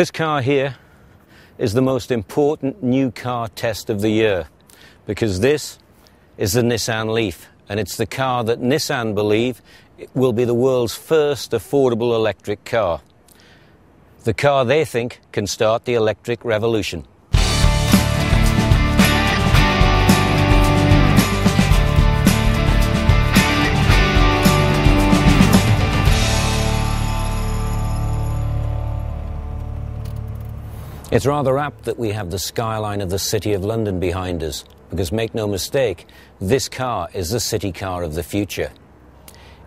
This car here is the most important new car test of the year, because this is the Nissan Leaf, and it's the car that Nissan believe will be the world's first affordable electric car. The car they think can start the electric revolution. It's rather apt that we have the skyline of the City of London behind us, because make no mistake, this car is the city car of the future.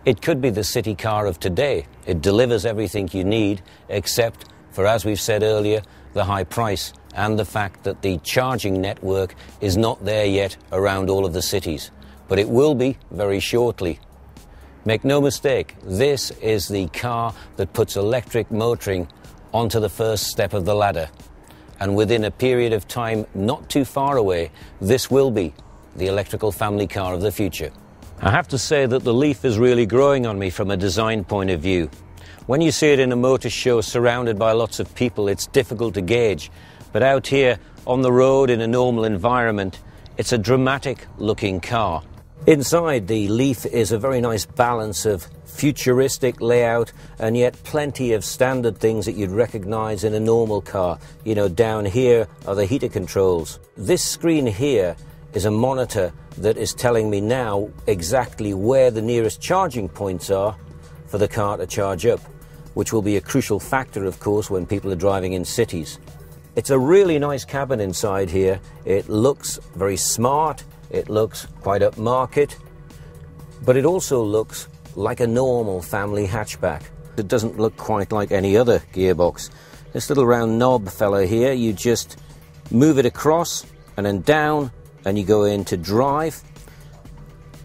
It could be the city car of today. It delivers everything you need, except for, as we've said earlier, the high price and the fact that the charging network is not there yet around all of the cities. But it will be very shortly. Make no mistake, this is the car that puts electric motoring onto the first step of the ladder. And within a period of time not too far away, this will be the electrical family car of the future. I have to say that the Leaf is really growing on me from a design point of view. When you see it in a motor show surrounded by lots of people, it's difficult to gauge. But out here on the road in a normal environment, it's a dramatic looking car. Inside, the Leaf is a very nice balance of futuristic layout and yet plenty of standard things that you'd recognize in a normal car. You know, down here are the heater controls. This screen here is a monitor that is telling me now exactly where the nearest charging points are for the car to charge up, which will be a crucial factor, of course, when people are driving in cities. It's a really nice cabin inside here. It looks very smart. It looks quite upmarket, but it also looks like a normal family hatchback. It doesn't look quite like any other gearbox. This little round knob fella here, you just move it across and then down, and you go into drive,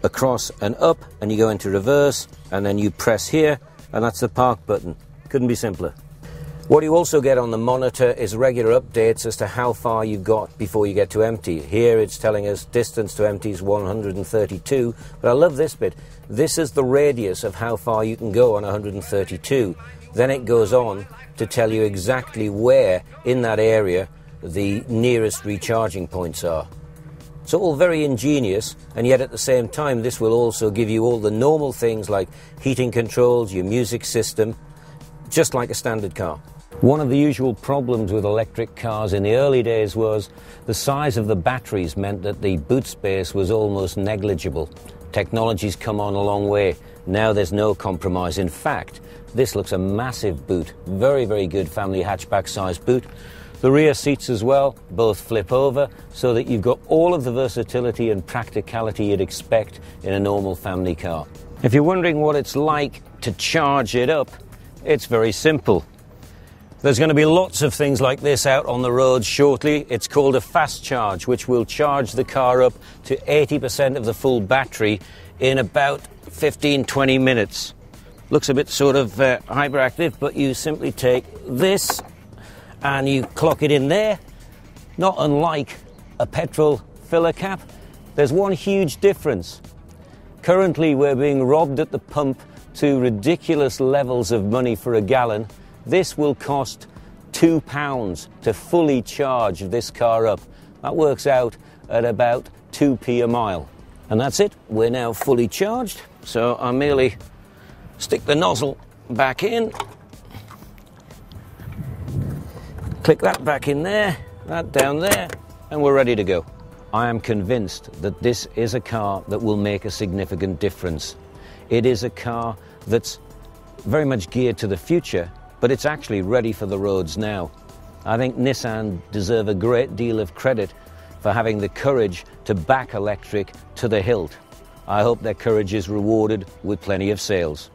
across and up, and you go into reverse, and then you press here, and that's the park button. Couldn't be simpler. What you also get on the monitor is regular updates as to how far you've got before you get to empty. Here it's telling us distance to empty is 132, but I love this bit. This is the radius of how far you can go on 132. Then it goes on to tell you exactly where in that area the nearest recharging points are. It's all very ingenious, and yet at the same time this will also give you all the normal things like heating controls, your music system, just like a standard car. One of the usual problems with electric cars in the early days was the size of the batteries meant that the boot space was almost negligible. Technology's come on a long way. Now there's no compromise. In fact, this looks a massive boot. Very, very good family hatchback size boot. The rear seats as well, both flip over, so that you've got all of the versatility and practicality you'd expect in a normal family car. If you're wondering what it's like to charge it up, it's very simple. There's going to be lots of things like this out on the road shortly. It's called a fast charge, which will charge the car up to 80% of the full battery in about 15-20 minutes. Looks a bit sort of hyperactive, but you simply take this and you clock it in there. Not unlike a petrol filler cap. There's one huge difference. Currently we're being robbed at the pump to ridiculous levels of money for a gallon. This will cost £2 to fully charge this car up. That works out at about 2p a mile. And that's it. We're now fully charged. So I merely stick the nozzle back in, click that back in there, that down there, and we're ready to go. I am convinced that this is a car that will make a significant difference. It is a car that's very much geared to the future, but it's actually ready for the roads now. I think Nissan deserve a great deal of credit for having the courage to back electric to the hilt. I hope their courage is rewarded with plenty of sales.